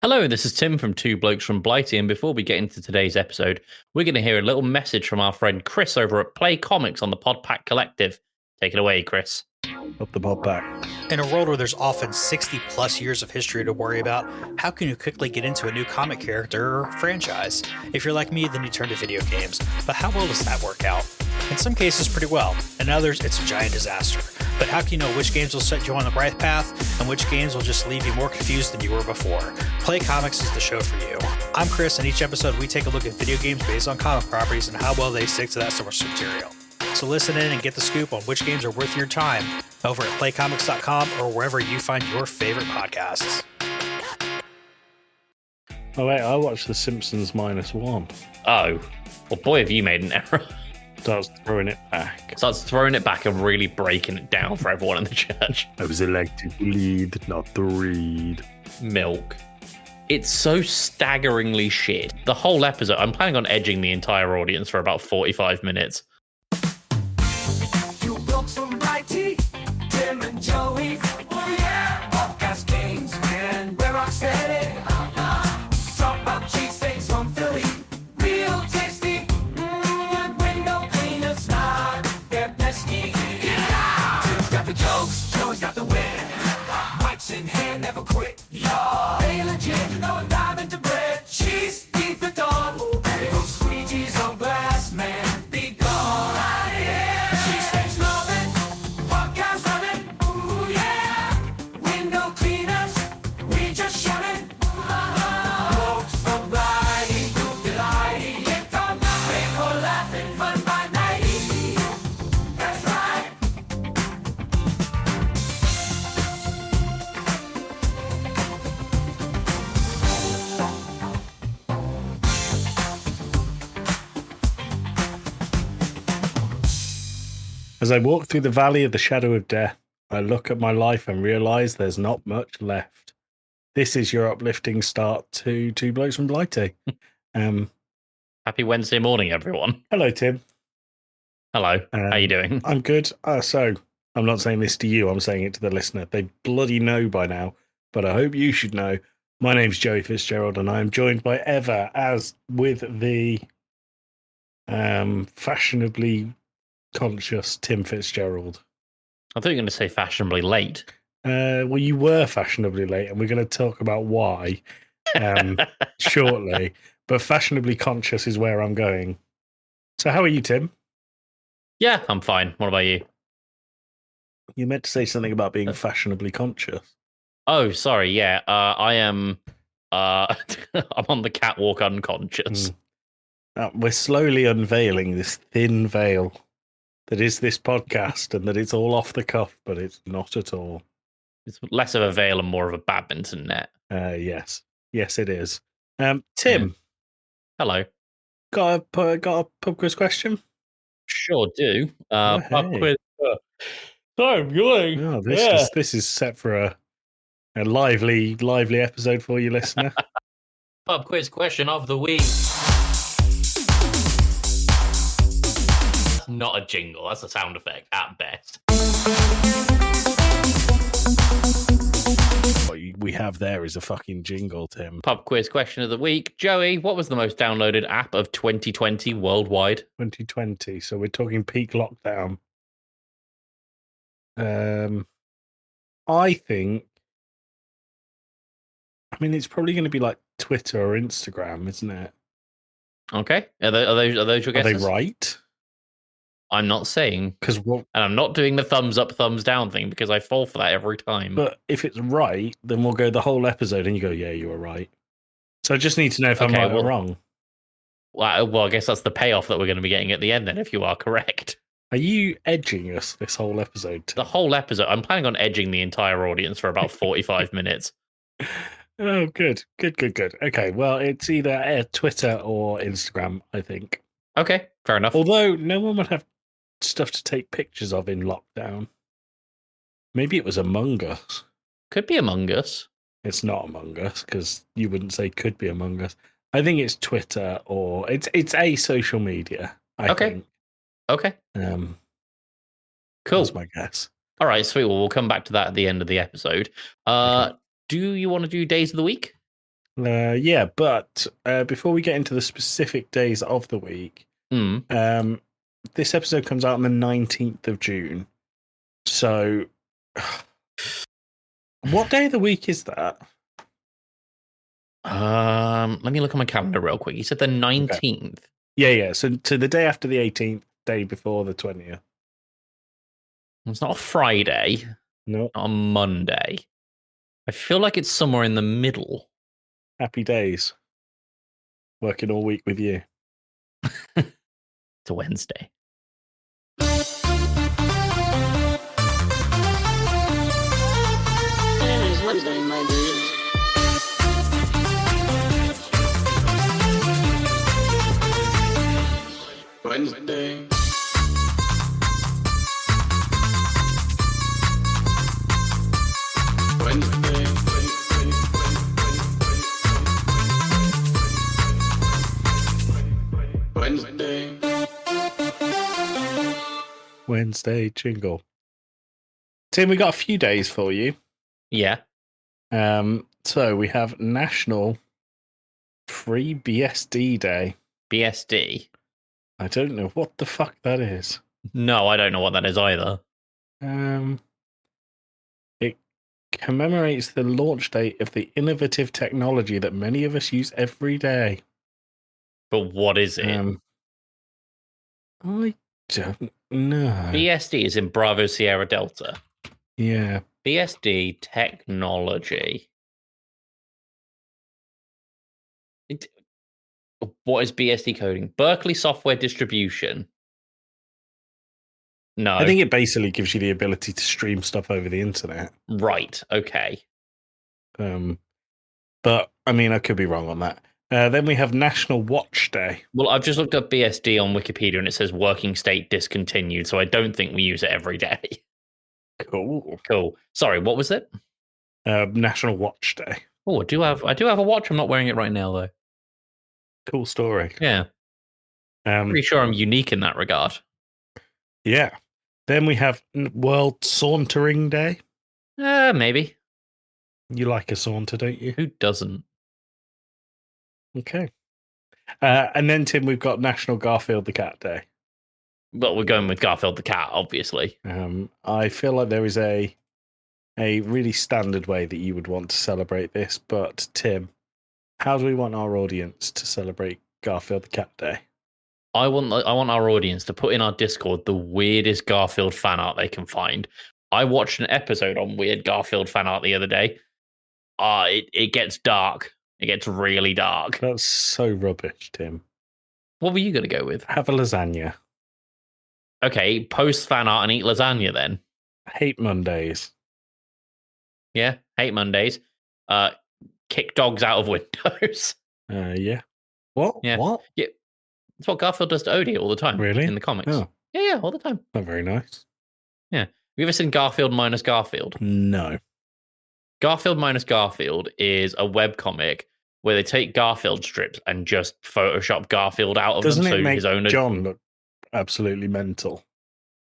Hello, this is Tim from Two Blokes from Blighty, and before we get into today's episode, we're going to hear a little message from our friend Chris over at Play Comics on the Podpack Collective. Take it away, Chris. Up the Podpack. In a world where there's often 60 plus years of history to worry about, how can you quickly get into a new comic character or franchise? If you're like me, then you turn to video games. But how well does that work out? In some cases, pretty well. In others, it's a giant disaster. But how can you know which games will set you on the right path and which games will just leave you more confused than you were before? Play Comics is the show for you. I'm Chris, and each episode we take a look at video games based on comic properties and how well they stick to that source material. So listen in and get the scoop on which games are worth your time over at playcomics.com or wherever you find your favorite podcasts. Oh wait, I watched The Simpsons -1. Oh, well, boy, have you made an error. Starts throwing it back. Starts throwing it back and really breaking it down for everyone in the church. I was elected to lead, not to read. Milk. It's so staggeringly shit. The whole episode, I'm planning on edging the entire audience for about 45 minutes. You Blokes from Blighty, Tim and Joey. Oh yeah, podcast games, man, we're rock steady. Talk about cheesesteaks from Philly, real tasty. Window cleaners, not they're pesky. Tim's got the jokes, Joey's got the win. Mike's in hand, never quit. Y'all, they legit, you know, dive into bread. Cheese, beef at dawn. Those squeegees on glass, man, be gone. Cheesesteaks loving, podcast running. Ooh yeah, window cleaners, we just shunning. Blokes from Blighty, Delilah, get from nothing for laughing, fun by night. That's right. As I walk through the valley of the shadow of death, I look at my life and realize there's not much left. This is your uplifting start to Two Blokes from Blighty. Happy Wednesday morning, everyone. Hello, Tim. Hello. How you doing? I'm good. So, I'm not saying this to you, I'm saying it to the listener. They bloody know by now, but I hope you should know. My name's Joey Fitzgerald, and I am joined by ever, as with the fashionably conscious Tim Fitzgerald. I thought you were going to say fashionably late. Well, you were fashionably late, and we're going to talk about why shortly. But fashionably conscious is where I'm going. So, how are you, Tim? Yeah, I'm fine. What about you? You meant to say something about being fashionably conscious. Oh, sorry. Yeah, I am. I'm on the catwalk unconscious. We're slowly unveiling this thin veil that is this podcast, and that it's all off the cuff, but it's not at all. It's less of a veil and more of a badminton net. Yes, it is. Tim, Hello. got a pub quiz question? Sure do. Pub hey. quiz. Sorry, I'm going. Oh, Yeah. this is set for a lively episode for you, listener. Pub quiz question of the week. That's not a jingle. That's a sound effect at best. What we have there is a fucking jingle, Tim. Pub quiz question of the week. Joey, what was the most downloaded app of 2020 worldwide? 2020. So we're talking peak lockdown. I think. I mean, it's probably going to be like Twitter or Instagram, isn't it? Okay. Are those your Are guesses? they right? I'm not saying. Because And I'm not doing the thumbs up, thumbs down thing because I fall for that every time. But if it's right, then we'll go the whole episode and you go, yeah, you were right. So I just need to know if I'm right or wrong. Well, I guess that's the payoff that we're going to be getting at the end then, if you are correct. Are you edging us this whole episode? The whole episode. I'm planning on edging the entire audience for about 45 minutes. Oh, good. Okay, well, it's either Twitter or Instagram, I think. Okay, fair enough. Although no one would have stuff to take pictures of in lockdown. Maybe it was Among Us. Could be Among Us. It's not Among Us, because you wouldn't say could be Among Us. I think it's Twitter or it's a social media. I think. Okay. Cool. That's my guess. All right, sweet. Well, we'll come back to that at the end of the episode. Okay. Do you want to do days of the week? Yeah, but before we get into the specific days of the week, Mm. this episode comes out on the 19th of June. So, what day of the week is that? Let me look on my calendar real quick. You said the 19th. Yeah. So the day after the 18th, day before the 20th. It's not a Friday, No, not a Monday. I feel like it's somewhere in the middle. happy days. Working all week with you. It's a Wednesday. It's Wednesday, my dudes. Wednesday. Wednesday. Wednesday. Wednesday jingle. Tim, we got a few days for you. Yeah. So we have National Free BSD Day. BSD. I don't know what the fuck that is. No, I don't know what that is either. It commemorates the launch date of the innovative technology that many of us use every day. But what is it? I don't know. BSD is in Bravo Sierra Delta. Yeah. BSD technology. What is BSD coding? Berkeley Software Distribution. No. I think it basically gives you the ability to stream stuff over the internet. Right. Okay. But I mean, I could be wrong on that. Then we have National Watch Day. Well, I've just looked up BSD on Wikipedia and it says working state discontinued, so I don't think we use it every day. Cool. Cool. Sorry, what was it? National Watch Day. Oh, I do have a watch. I'm not wearing it right now though. Cool story. Yeah. Pretty sure I'm unique in that regard. Yeah. Then we have World Sauntering Day. Maybe. You like a saunter, don't you? Who doesn't? Okay. And then, Tim, we've got National Garfield the Cat Day. Well, we're going with Garfield the cat, obviously. I feel like there is a really standard way that you would want to celebrate this, but Tim, how do we want our audience to celebrate Garfield the Cat Day? I want our audience to put in our Discord the weirdest Garfield fan art they can find. I watched an episode on weird Garfield fan art the other day. It gets dark. It gets really dark. That's so rubbish, Tim. What were you going to go with? Have a lasagna. Okay, post fan art and eat lasagna then. Hate Mondays. Yeah, hate Mondays. Kick dogs out of windows. Yeah. What? Yeah. What? Yeah. That's what Garfield does to Odie all the time. Really? In the comics. Oh. Yeah, all the time. Not very nice. Yeah. Have you ever seen Garfield minus Garfield? No. Garfield minus Garfield is a webcomic where they take Garfield strips and just Photoshop Garfield out of Doesn't them. it So make his own John look absolutely mental?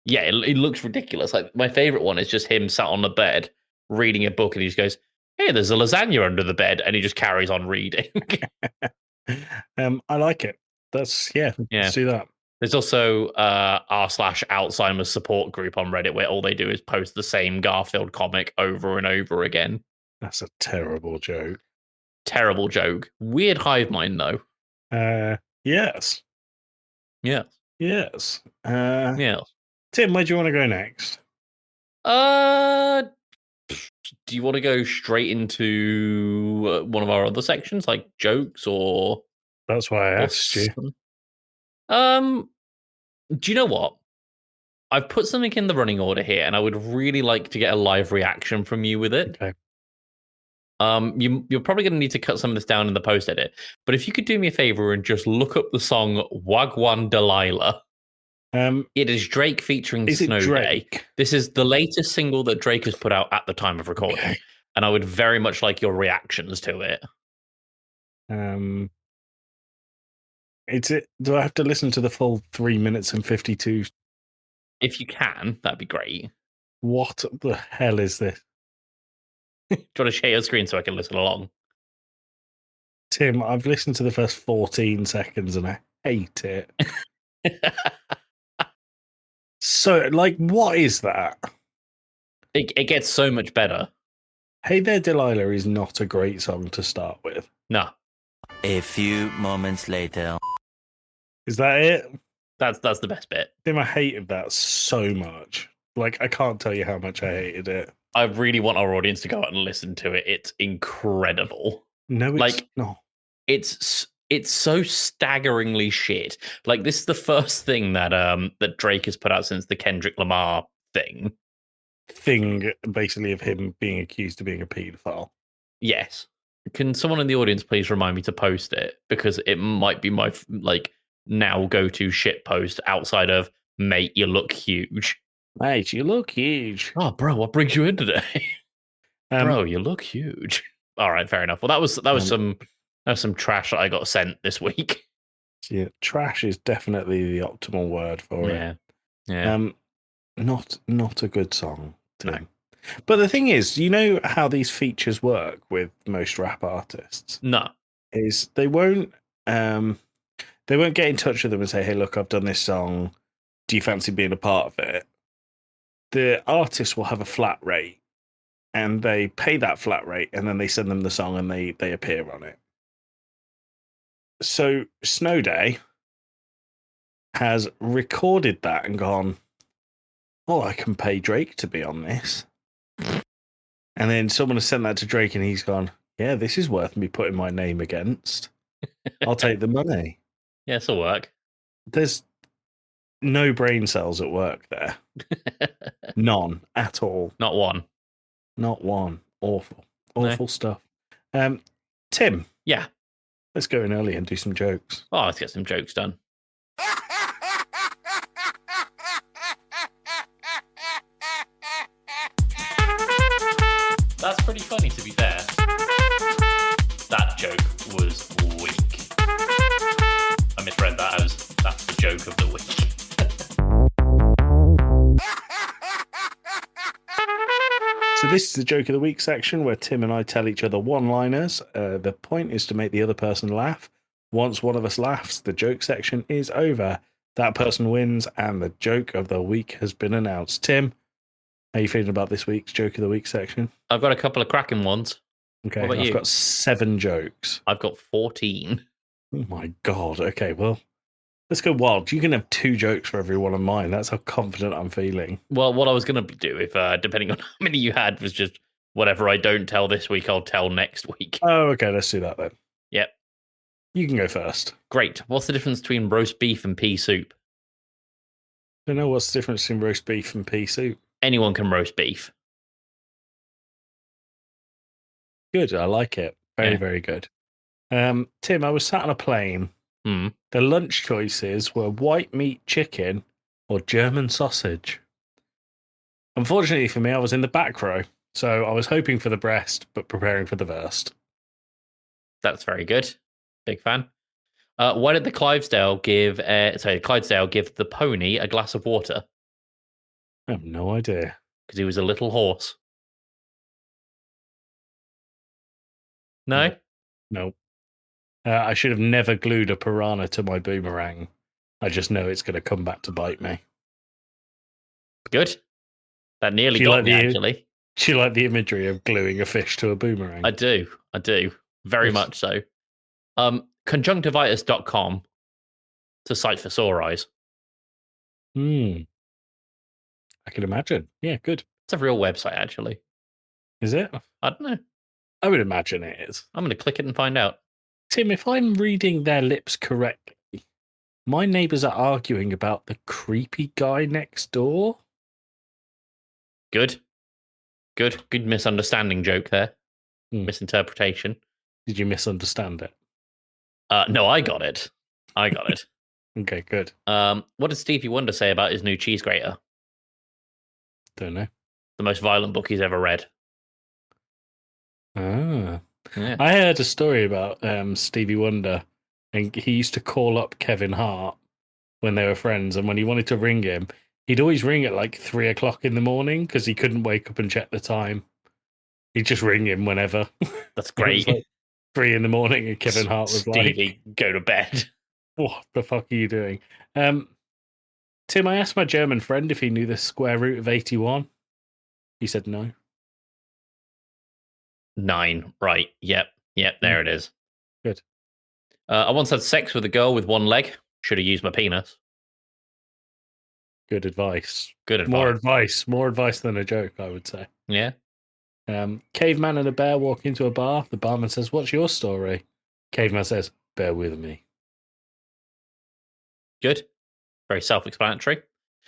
Yeah, it looks ridiculous. Like my favorite one is just him sat on the bed reading a book and he just goes, "Hey, there's a lasagna under the bed," and he just carries on reading. I like it. That's let's do that. There's also r/Alzheimer's support group on Reddit where all they do is post the same Garfield comic over and over again. That's a terrible joke. Terrible joke. Weird hive mind though. Yes. Yeah. Yes. Yeah. Tim, where do you want to go next? Do you want to go straight into one of our other sections, like jokes or? That's why I asked you. Do you know what? I've put something in the running order here, and I would really like to get a live reaction from you with it. Okay. You're probably going to need to cut some of this down in the post edit, but if you could do me a favor and just look up the song "Wagwan Delilah." It is Drake featuring Snow Day. This is the latest single that Drake has put out at the time of recording, and I would very much like your reactions to it. Do I have to listen to the full 3 minutes and 52? If you can, that'd be great. What the hell is this? Do you want to share your screen so I can listen along? Tim, I've listened to the first 14 seconds and I hate it. So, like, what is that? It gets so much better. Hey There, Delilah is not a great song to start with. No. A few moments later. Is that it? That's the best bit. Tim, I hated that so much. Like, I can't tell you how much I hated it. I really want our audience to go out and listen to it. It's incredible. No, it's not. It's so staggeringly shit. Like, this is the first thing that that Drake has put out since the Kendrick Lamar thing. Basically, of him being accused of being a paedophile. Yes. Can someone in the audience please remind me to post it? Because it might be my now go-to shit post outside of mate, you look huge. Mate, you look huge. Oh, bro, what brings you in today? Bro, you look huge. All right, fair enough. Well, that was some trash that I got sent this week. Yeah, trash is definitely the optimal word for it. Yeah. Not a good song, Tim. No. But the thing is, you know how these features work with most rap artists? No. Is they won't get in touch with them and say, hey, look, I've done this song. Do you fancy being a part of it? The artist will have a flat rate and they pay that flat rate and then they send them the song and they appear on it. So Snow Day has recorded that and gone, oh, I can pay Drake to be on this. And then someone has sent that to Drake and he's gone, yeah, this is worth me putting my name against. I'll take the money. Yeah, this'll work. There's no brain cells at work there. None at all. Not one. Not one. Awful No. Stuff. Tim. Yeah. Let's go in early and do some jokes. Oh, let's get some jokes done. That's pretty funny, to be fair. That joke was weak. I misread that as that's the joke of the week. So this is the joke of the week section where Tim and I tell each other one-liners. The point is to make the other person laugh. Once one of us laughs, the joke section is over. That person wins, and the joke of the week has been announced. Tim, how are you feeling about this week's joke of the week section? I've got a couple of cracking ones. Okay, What about I've you? got 7 jokes. I've got 14. Oh my God. Okay, well, let's go wild. You can have 2 jokes for every one of mine. That's how confident I'm feeling. Well, what I was going to do, if depending on how many you had, was just whatever I don't tell this week, I'll tell next week. Oh, okay, let's do that then. Yep. You can go first. Great. What's the difference between roast beef and pea soup? Don't know what's the difference between roast beef and pea soup. Anyone can roast beef. Good, I like it. Very, Yeah. very good. Tim, I was sat on a plane. Hmm. The lunch choices were white meat chicken or German sausage. Unfortunately for me, I was in the back row, so I was hoping for the breast, but preparing for the worst. That's very good. Big fan. Why did the Clydesdale give the pony a glass of water? I have no idea. Because he was a little horse. No? No. I should have never glued a piranha to my boomerang. I just know it's going to come back to bite me. Good. That nearly Do you got like me, the- actually. Do you like the imagery of gluing a fish to a boomerang? I do. Very Yes. much so. Conjunctivitis.com. It's a site for sore eyes. I can imagine. Yeah, good. It's a real website, actually. Is it? I don't know. I would imagine it is. I'm going to click it and find out. Tim, if I'm reading their lips correctly, my neighbours are arguing about the creepy guy next door. Good misunderstanding joke there. Hmm. Misinterpretation. Did you misunderstand it? No, I got it. Okay, good. What did Stevie Wonder say about his new cheese grater? Don't know. The most violent book he's ever read. Ah. Yeah. I heard a story about Stevie Wonder, and he used to call up Kevin Hart when they were friends, and when he wanted to ring him, he'd always ring at like 3 o'clock in the morning because he couldn't wake up and check the time. He'd just ring him whenever. That's great. 3 a.m, and Kevin Hart was Stevie, go to bed. What the fuck are you doing? Tim, I asked my German friend if he knew the square root of 81. He said no. 9. Right. Yep. There it is. Good. I once had sex with a girl with one leg. Should have used my penis. Good advice. Good advice. More advice than a joke, I would say. Yeah. Caveman and a bear walk into a bar. The barman says, "What's your story?" Caveman says, "Bear with me." Good. Very self-explanatory.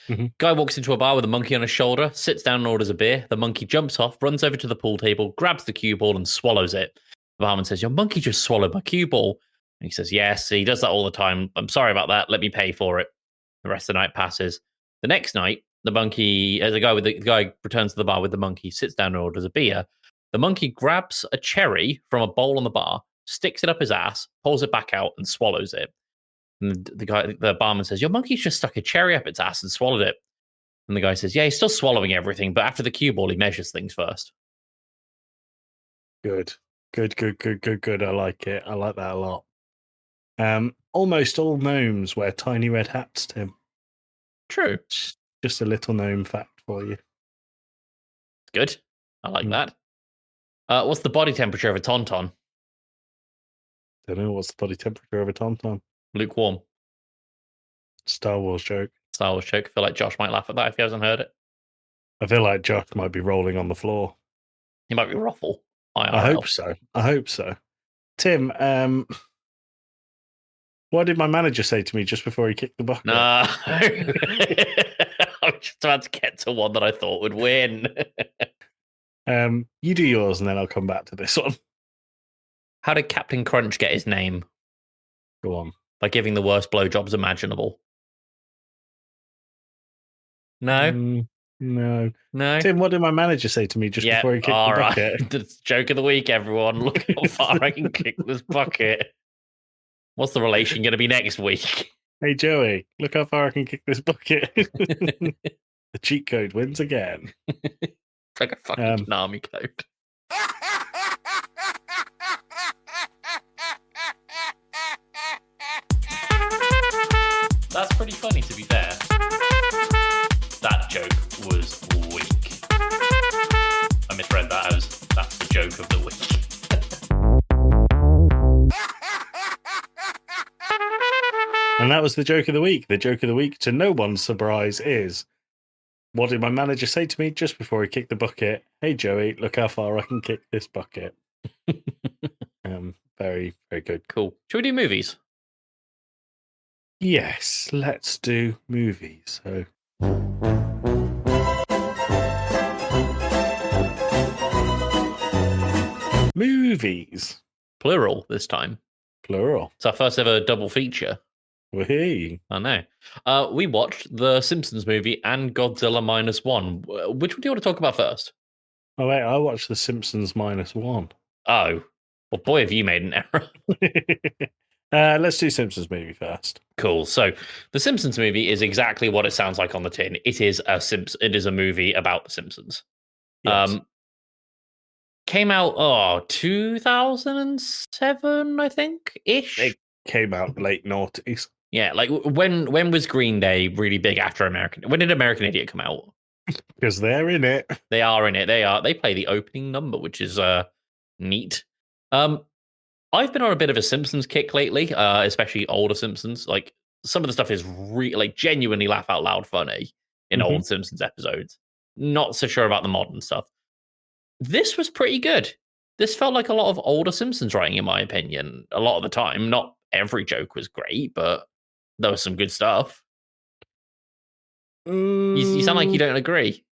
Mhm. Guy walks into a bar with a monkey on his shoulder, sits down and orders a beer. The monkey jumps off, runs over to the pool table, grabs the cue ball and swallows it. The barman says, "Your monkey just swallowed my cue ball." And he says, "Yes, he does that all the time. I'm sorry about that. Let me pay for it." The rest of the night passes. The next night, the guy returns to the bar with the monkey, sits down and orders a beer. The monkey grabs a cherry from a bowl on the bar, sticks it up his ass, pulls it back out, and swallows it. And the barman says, "Your monkey's just stuck a cherry up its ass and swallowed it." And the guy says, "Yeah, he's still swallowing everything, but after the cue ball, he measures things first." Good. I like it. I like that a lot. Almost all gnomes wear tiny red hats, Tim. True. Just a little gnome fact for you. Good. I like that. What's the body temperature of a tauntaun? Don't know what's the body temperature of a tauntaun. Lukewarm. Star Wars joke. Star Wars joke. I feel like Josh might laugh at that if he hasn't heard it. I feel like Josh might be rolling on the floor. He might be ruffle. I hope so. Tim, what did my manager say to me just before he kicked the bucket? No. I'm just about to get to one that I thought would win. You do yours and then I'll come back to this one. How did Captain Crunch get his name? Go on. By giving the worst blowjobs imaginable. No? No. No? Tim, what did my manager say to me just before he kicked the bucket? Right. It's joke of the week, everyone. Look how far I can kick this bucket. What's the relation going to be next week? Hey, Joey, look how far I can kick this bucket. The cheat code wins again. It's like a fucking Konami code. That's pretty funny, to be fair. That joke was weak. I misread that as that's the joke of the week. And that was the joke of the week. The joke of the week, to no one's surprise, is what did my manager say to me just before he kicked the bucket? Hey, Joey, look how far I can kick this bucket. Very, very good. Cool. Should we do movies? Yes, let's do movies. So. Movies. Plural this time. Plural. It's our first ever double feature. Whee. I know. We watched the Simpsons movie and Godzilla -1. Which one do you want to talk about first? Oh, wait, I watched The Simpsons -1. Oh. Well, boy, have you made an error. Let's do Simpsons movie first. Cool. So, the Simpsons movie is exactly what it sounds like on the tin. It is a movie about the Simpsons. Yes. Came out 2007, I think, ish. It came out late noughties. Yeah, like when was Green Day really big after American? When did American Idiot come out? Because they're in it. They are in it. They play the opening number, which is neat. I've been on a bit of a Simpsons kick lately, especially older Simpsons. Like some of the stuff is genuinely laugh out loud funny in old Simpsons episodes. Not so sure about the modern stuff. This was pretty good. This felt like a lot of older Simpsons writing, in my opinion. A lot of the time, not every joke was great, but there was some good stuff. You sound like you don't agree.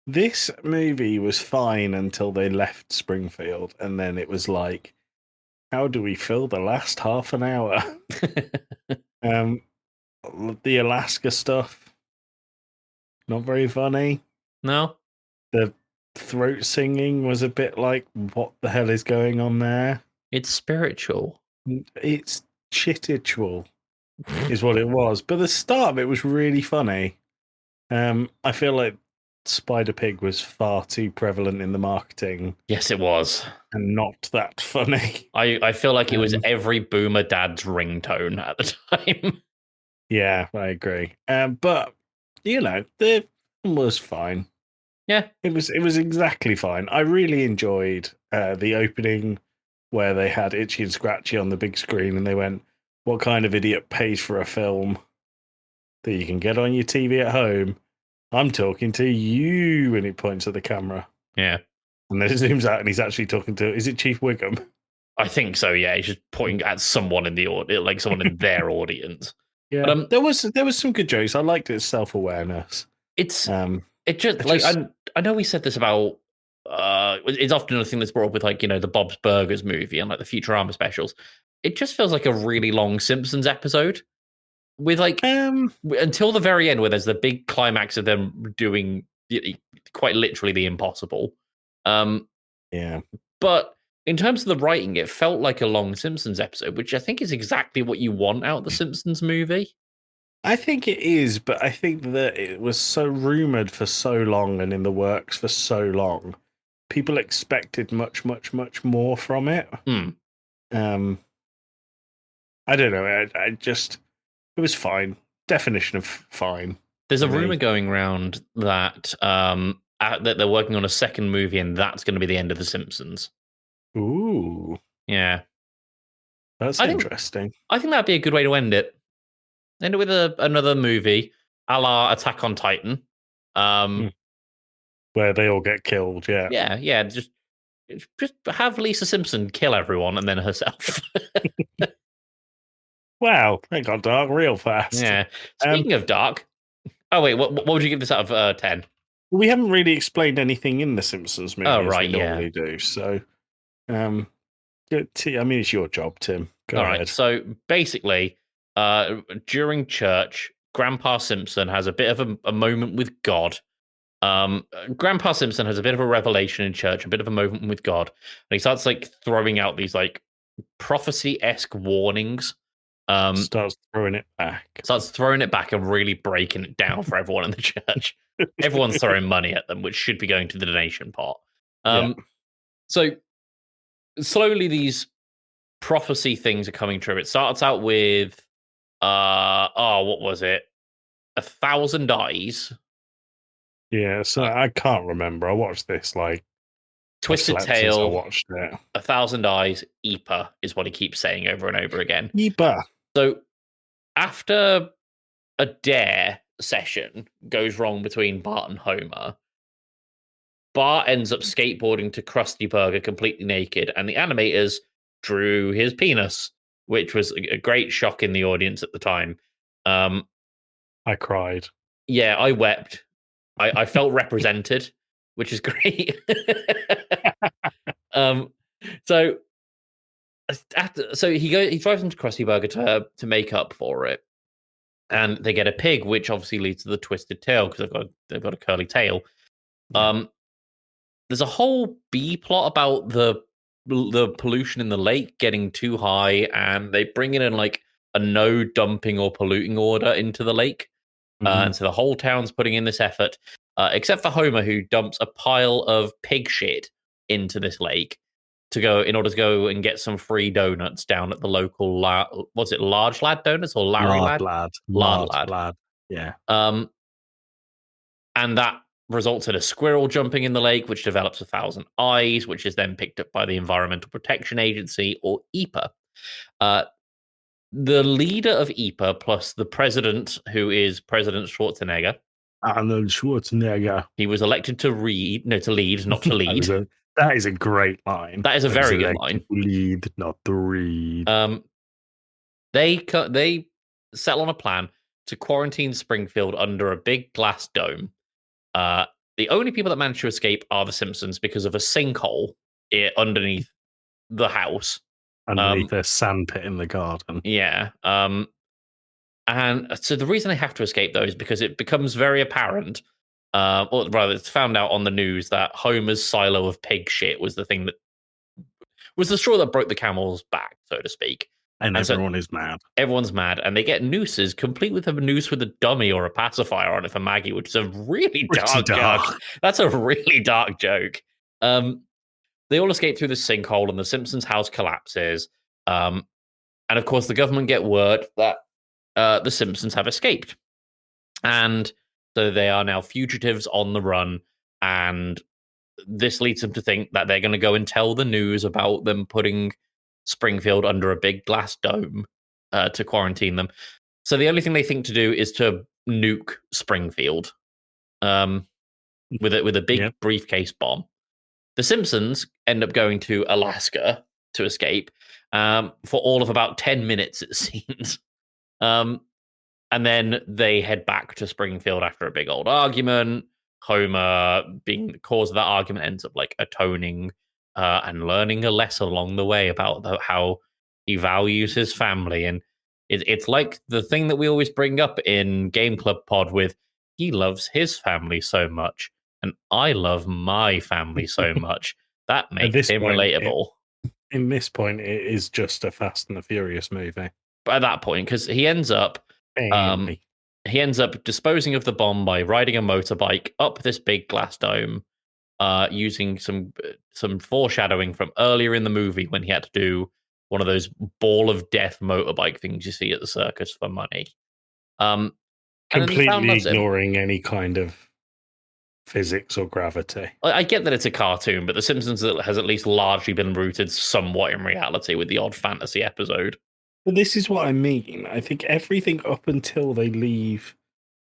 This movie was fine until they left Springfield, and then it was like, how do we fill the last half an hour? The Alaska stuff, not very funny. No? The throat singing was a bit like, what the hell is going on there? It's spiritual. It's shititual, is what it was. But the start of it was really funny. I feel like Spider Pig was far too prevalent in the marketing Yes, it was. and not that funny. I feel like it was every boomer dad's ringtone at the time. Yeah, I agree. But the film was fine. Yeah, it was exactly fine. I really enjoyed the opening where they had Itchy and Scratchy on the big screen, and they went, "What kind of idiot pays for a film that you can get on your TV at home? I'm talking to you," and he points at the camera. Yeah. And then it zooms out, and he's actually talking to, is it Chief Wiggum? I think so, yeah. He's just pointing at someone in the audience, like someone in their audience. Yeah, but, there was some good jokes. I liked its self-awareness. It just like I know we said this about it's often a thing that's brought up with like the Bob's Burgers movie and like the Futurama specials. It just feels like a really long Simpsons episode with like until the very end where there's the big climax of them doing quite literally the impossible. Yeah, but in terms of the writing, it felt like a long Simpsons episode, which I think is exactly what you want out of the Simpsons movie. I think it is, but I think that it was so rumored for so long and in the works for so long. People expected much, much, much more from it. I don't know. It was fine. Definition of fine. There's a rumor going around that that they're working on a second movie, and that's going to be the end of The Simpsons. Ooh, yeah, that's interesting. I think that'd be a good way to end it. End it with another movie, a la Attack on Titan, where they all get killed. Yeah. Just have Lisa Simpson kill everyone and then herself. Wow, that got dark real fast. Yeah. Speaking of dark, oh wait, what would you give this out of 10? We haven't really explained anything in the Simpsons movie as we normally do. So, I mean, it's your job, Tim. Go ahead. So basically, during church, Grandpa Simpson has a bit of a moment with God. Grandpa Simpson has a bit of a revelation in church, a bit of a moment with God, and he starts like throwing out these like prophecy-esque warnings. Starts throwing it back and really breaking it down for everyone in the church. Everyone's throwing money at them, which should be going to the donation pot. So slowly these prophecy things are coming true. It starts out with what was it? 1,000 eyes. Yeah, so I can't remember. I watched this like Twisted Tail. I watched it. 1,000 eyes. Eepa is what he keeps saying over and over again. Eepa. So after a dare session goes wrong between Bart and Homer, Bart ends up skateboarding to Krusty Burger completely naked, and the animators drew his penis, which was a great shock in the audience at the time. I cried. Yeah, I wept. I felt represented, which is great. So he drives into Krusty Burger to make up for it, and they get a pig, which obviously leads to the twisted tail because they've got a curly tail. There's a whole B plot about the pollution in the lake getting too high, and they bring in like a no dumping or polluting order into the lake. And so the whole town's putting in this effort, except for Homer, who dumps a pile of pig shit into this lake in order to go and get some free donuts down at the local Large Lad Donuts or Larry Lad? Lad. Yeah. And that results in a squirrel jumping in the lake, which develops 1,000 eyes, which is then picked up by the Environmental Protection Agency, or EPA. The leader of EPA plus the president, who is President Schwarzenegger. Arnold Schwarzenegger. He was elected to lead, not to lead. That is a great line. That is a very good line. To lead, not to read. They settle on a plan to quarantine Springfield under a big glass dome. The only people that manage to escape are the Simpsons because of a sinkhole underneath the house. Underneath a sand pit in the garden. Yeah. And so the reason they have to escape, though, is because it becomes very apparent, or rather, it's found out on the news that Homer's silo of pig shit was the thing that was the straw that broke the camel's back, so to speak. And so everyone is mad. Everyone's mad, and they get nooses, complete with a noose with a dummy or a pacifier on it for Maggie, which is a really dark joke. That's a really dark joke. They all escape through the sinkhole, and the Simpsons' house collapses. And of course, the government get word that the Simpsons have escaped, and so they are now fugitives on the run. And this leads them to think that they're going to go and tell the news about them putting Springfield under a big glass dome to quarantine them. So the only thing they think to do is to nuke Springfield with a big briefcase bomb. The Simpsons end up going to Alaska to escape for all of about 10 minutes, it seems. And then they head back to Springfield after a big old argument. Homer, being the cause of that argument, ends up like atoning and learning a lesson along the way about how he values his family. And it's like the thing that we always bring up in Game Club Pod with, he loves his family so much, and I love my family so much. That makes him relatable. In this point, it is just a Fast and the Furious movie. But at that point, because he ends up disposing of the bomb by riding a motorbike up this big glass dome, using some foreshadowing from earlier in the movie when he had to do one of those ball of death motorbike things you see at the circus for money. Completely ignoring any kind of physics or gravity. I get that it's a cartoon, but The Simpsons has at least largely been rooted somewhat in reality with the odd fantasy episode. But this is what I mean. I think everything up until they leave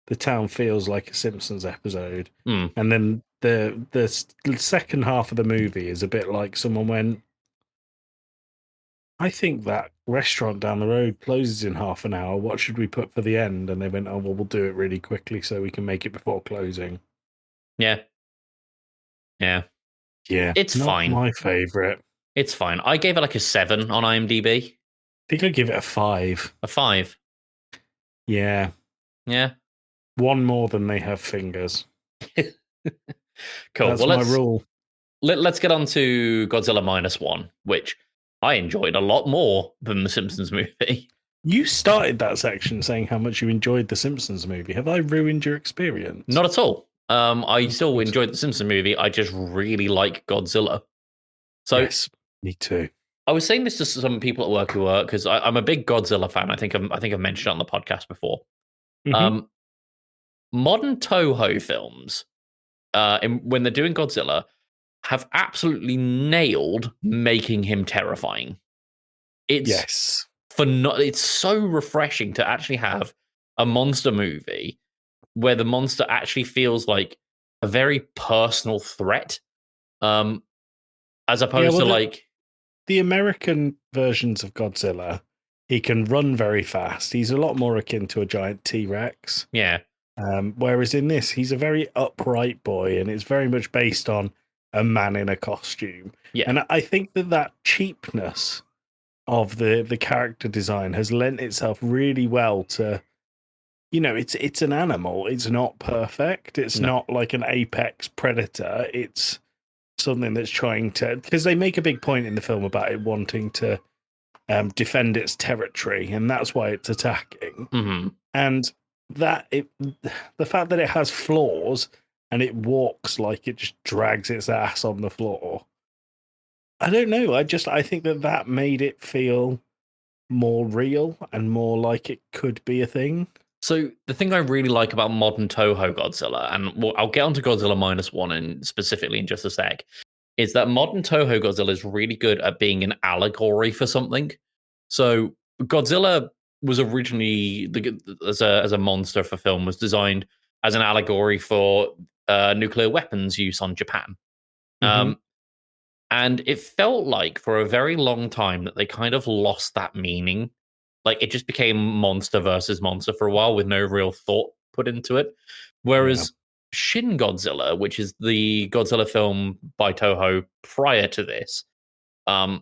the town feels like a Simpsons episode. And then the second half of the movie is a bit like someone went, I think that restaurant down the road closes in half an hour. What should we put for the end? And they went, oh, well, we'll do it really quickly so we can make it before closing. Yeah. It's not fine. My favorite. It's fine. I gave it like a 7 on IMDb. I think I'd give it a 5. A 5? Yeah. One more than they have fingers. Cool. That's my rule. Let's get on to Godzilla -1, which I enjoyed a lot more than the Simpsons movie. You started that section saying how much you enjoyed the Simpsons movie. Have I ruined your experience? Not at all. I still enjoyed the Simpsons movie. I just really like Godzilla. So yes, me too. I was saying this to some people at work who are, because I'm a big Godzilla fan. I think I've mentioned it on the podcast before. Modern Toho films, when they're doing Godzilla, have absolutely nailed making him terrifying. It's so refreshing to actually have a monster movie where the monster actually feels like a very personal threat, as opposed to the American versions of Godzilla. He can run very fast. He's a lot more akin to a giant T-Rex. Yeah. Whereas in this, he's a very upright boy, and it's very much based on a man in a costume. Yeah. And I think that cheapness of the character design has lent itself really well to, it's an animal. It's not perfect. It's not like an apex predator. It's something that's trying to, because they make a big point in the film about it wanting to defend its territory, and that's why it's attacking. And the fact that it has flaws and it walks like it just drags its ass on the floor. I don't know. I think that made it feel more real and more like it could be a thing. So the thing I really like about modern Toho Godzilla, and I'll get onto Godzilla -1 and specifically in just a sec, is that modern Toho Godzilla is really good at being an allegory for something. So Godzilla was originally, as a monster for film, was designed as an allegory for nuclear weapons use on Japan. And it felt like for a very long time that they kind of lost that meaning. Like it just became monster versus monster for a while with no real thought put into it. Whereas Shin Godzilla, which is the Godzilla film by Toho prior to this, have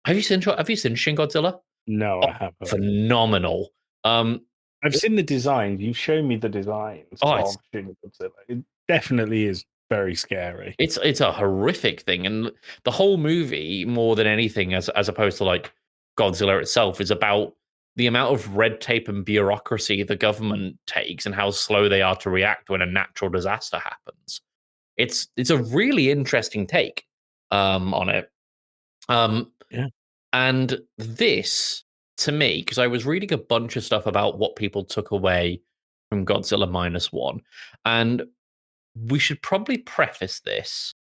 you seen Shin Godzilla? No, I haven't. Phenomenal. I've seen the design. You've shown me the designs of Shin Godzilla. It definitely is very scary. It's a horrific thing, and the whole movie, more than anything, as opposed to like Godzilla itself is about the amount of red tape and bureaucracy the government takes and how slow they are to react when a natural disaster happens. It's a really interesting take on it. Yeah. And this, to me, because I was reading a bunch of stuff about what people took away from Godzilla -1, and we should probably preface this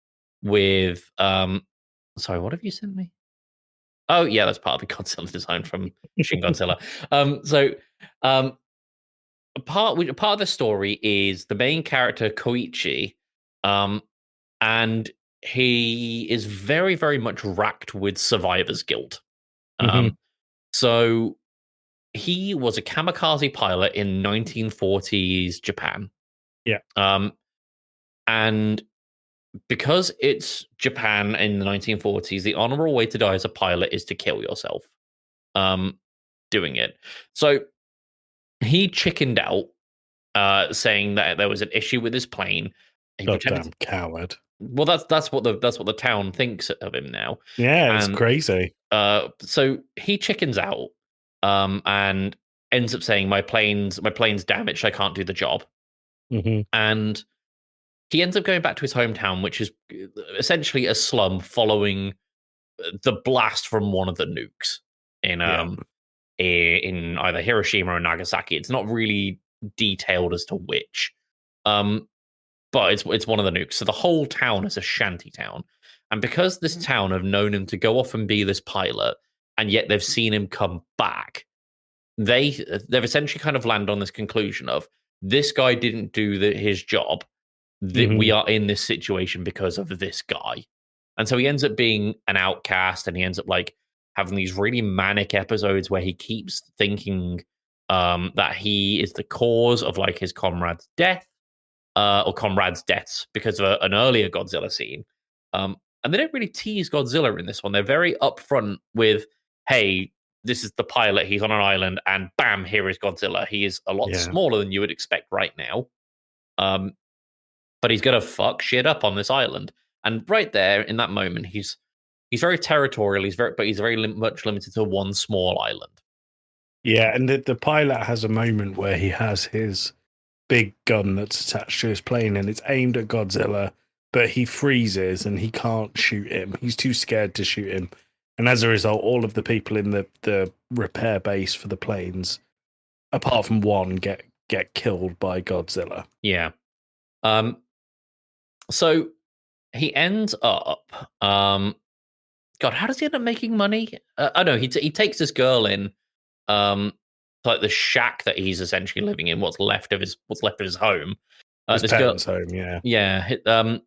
with sorry, what have you sent me? Oh yeah, that's part of the Godzilla design from Shin Godzilla. Part of the story is the main character Koichi, and he is very, very much racked with survivor's guilt. So he was a kamikaze pilot in 1940s Japan. Yeah. And because it's Japan in the 1940s, the honorable way to die as a pilot is to kill yourself doing it. So he chickened out, saying that there was an issue with his plane. Goddamn coward. Well, that's what the town thinks of him now. Yeah, it's crazy. So he chickens out and ends up saying my plane's damaged. I can't do the job. And he ends up going back to his hometown, which is essentially a slum following the blast from one of the nukes in either Hiroshima or Nagasaki. It's not really detailed as to which, but it's one of the nukes. So the whole town is a shanty town, and because this town have known him to go off and be this pilot, and yet they've seen him come back, they've essentially kind of landed on this conclusion of this guy didn't do his job. That we are in this situation because of this guy. And so he ends up being an outcast, and he ends up like having these really manic episodes where he keeps thinking that he is the cause of like his comrade's death or comrades' deaths because of an earlier Godzilla scene. And they don't really tease Godzilla in this one. They're very upfront with, hey, this is the pilot. He's on an island, and bam, here is Godzilla. He is a lot smaller than you would expect right now. But he's gonna fuck shit up on this island. And right there in that moment, he's very territorial. He's very much limited to one small island. Yeah, and the pilot has a moment where he has his big gun that's attached to his plane, and it's aimed at Godzilla, but he freezes and he can't shoot him. He's too scared to shoot him, and as a result, all of the people in the repair base for the planes, apart from one, get killed by Godzilla. Yeah. So he ends up. God, how does he end up making money? Oh no, he takes this girl in, like the shack that he's essentially living in. What's left of his home. His parents' home, yeah. Yeah.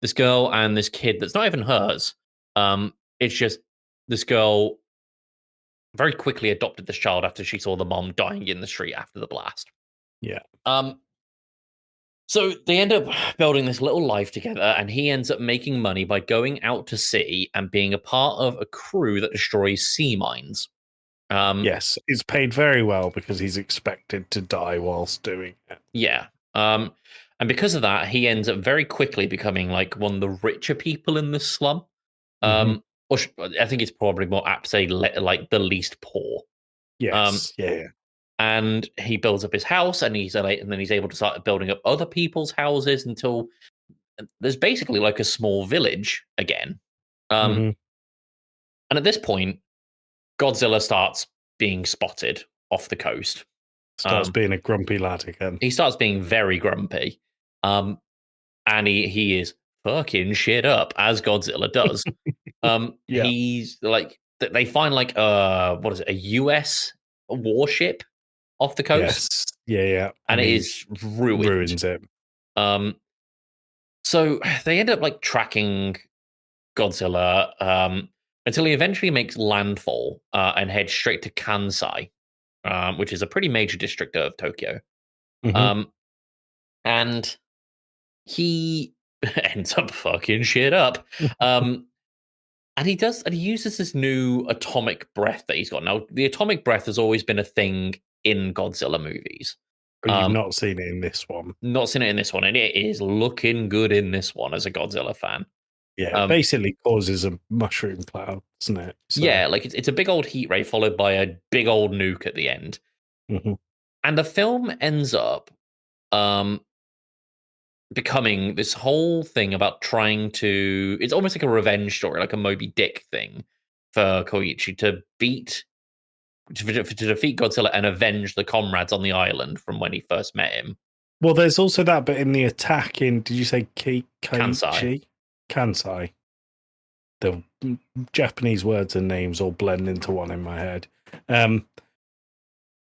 This girl and this kid that's not even hers. It's just this girl very quickly adopted this child after she saw the mom dying in the street after the blast. Yeah. So they end up building this little life together, and he ends up making money by going out to sea and being a part of a crew that destroys sea mines. Yes, it's paid very well because he's expected to die whilst doing it. Yeah. And because of that, he ends up very quickly becoming like one of the richer people in this slum. Or I think it's probably more apt to say like the least poor. Yes. Yeah. And he builds up his house, and then he's able to start building up other people's houses until there's basically like a small village again. And at this point, Godzilla starts being spotted off the coast. Starts being a grumpy lad again. He starts being very grumpy. And he is fucking shit up, as Godzilla does. He's like, they find like what is it, a US warship off the coast. Yes. Yeah. And it is ruins it. So they end up like tracking Godzilla until he eventually makes landfall and heads straight to Kansai, which is a pretty major district of Tokyo. And he ends up fucking shit up. And he uses this new atomic breath that he's got. Now, the atomic breath has always been a thing in Godzilla movies. But you've not seen it in this one. Not seen it in this one, and it is looking good in this one as a Godzilla fan. Yeah, basically causes a mushroom cloud, doesn't it? So, Yeah, like it's a big old heat ray followed by a big old nuke at the end. mhm. And the film ends up becoming this whole thing about trying to. It's almost like a revenge story, like a Moby Dick thing for Koichi to defeat Godzilla and avenge the comrades on the island from when he first met him. Well, there's also that bit in the attack in. Did you say Kansai. Kansai. The Japanese words and names all blend into one in my head.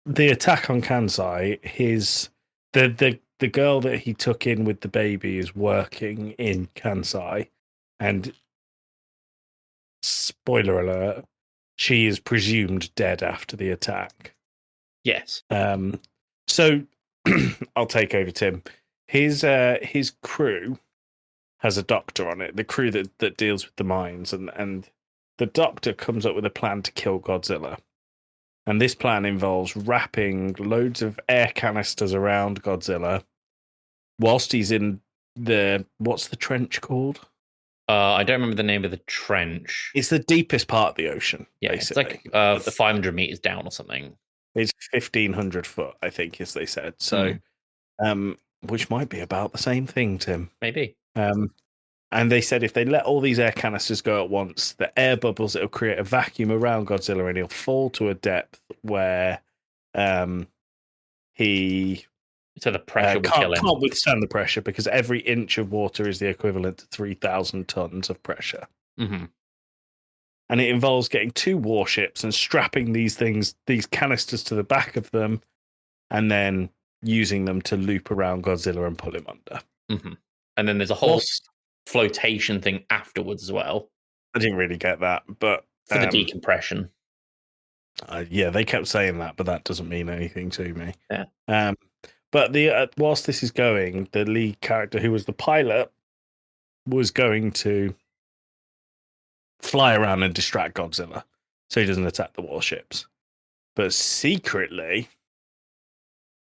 The attack on Kansai, the girl that he took in with the baby is working in Kansai, and spoiler alert, she is presumed dead after the attack. Yes. So I'll take over, Tim. His crew has a doctor on it, the crew that deals with the mines, and the doctor comes up with a plan to kill Godzilla. And this plan involves wrapping loads of air canisters around Godzilla whilst he's in what's the trench called? I don't remember the name of the trench. It's the deepest part of the ocean. Yeah, basically. it's like 500 meters down or something. It's 1,500 foot, I think, as they said. So, which might be about the same thing, Tim. Maybe. And they said if they let all these air canisters go at once, the air bubbles, it'll create a vacuum around Godzilla and he'll fall to a depth where he so the pressure will kill him. Can't withstand the pressure because every inch of water is the equivalent to 3,000 tons of pressure. Mm-hmm. And it involves getting 2 warships and strapping these canisters to the back of them and then using them to loop around Godzilla and pull him under. Mm-hmm. And then there's a whole flotation thing afterwards as well. I didn't really get that, but for the decompression. Yeah, they kept saying that, but that doesn't mean anything to me. Yeah. But whilst this is going, the lead character, who was the pilot, was going to fly around and distract Godzilla so he doesn't attack the warships. But secretly,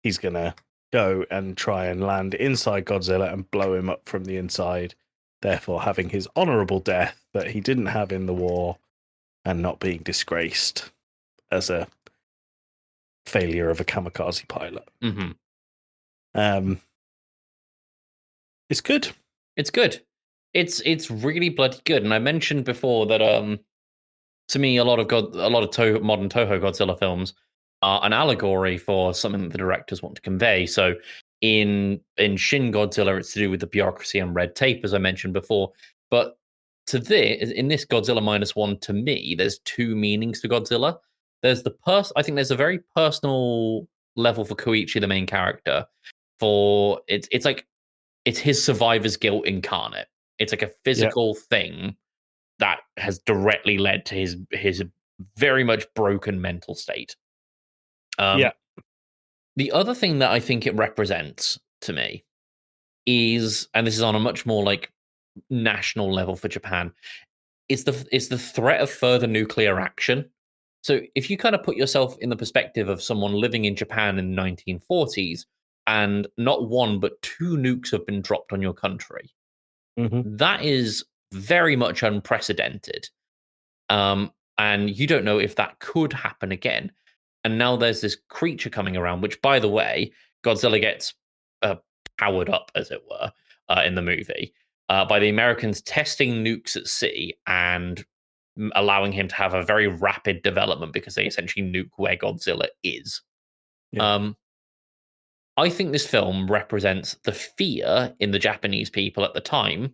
he's going to go and try and land inside Godzilla and blow him up from the inside, therefore having his honorable death that he didn't have in the war and not being disgraced as a failure of a kamikaze pilot. Mm-hmm. It's good. It's good. It's really bloody good. And I mentioned before that to me a lot of modern Toho Godzilla films are an allegory for something that the directors want to convey. So in Shin Godzilla, it's to do with the bureaucracy and red tape, as I mentioned before. But in this Godzilla -1, to me, there's 2 meanings to Godzilla. There's I think there's a very personal level for Koichi, the main character. For it's like it's his survivor's guilt incarnate. It's like a physical thing that has directly led to his very much broken mental state. The other thing that I think it represents to me is, and this is on a much more like national level for Japan, is the threat of further nuclear action. So if you kind of put yourself in the perspective of someone living in Japan in the 1940s, and not 1 but 2 nukes have been dropped on your country, that is very much unprecedented. And you don't know if that could happen again. And now there's this creature coming around, which, by the way, Godzilla gets powered up, as it were, in the movie, by the Americans testing nukes at sea and allowing him to have a very rapid development because they essentially nuke where Godzilla is. Yeah. I think this film represents the fear in the Japanese people at the time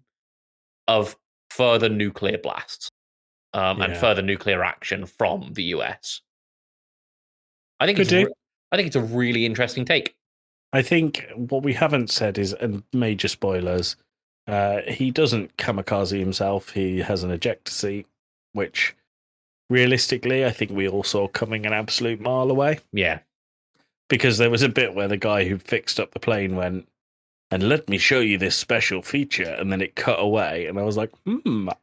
of further nuclear blasts and further nuclear action from the US. I think it's a really interesting take. I think what we haven't said is, and major spoilers, he doesn't kamikaze himself. He has an ejector seat, which realistically, I think we all saw coming an absolute mile away. Yeah. Because there was a bit where the guy who fixed up the plane went, and let me show you this special feature, and then it cut away, and I was like,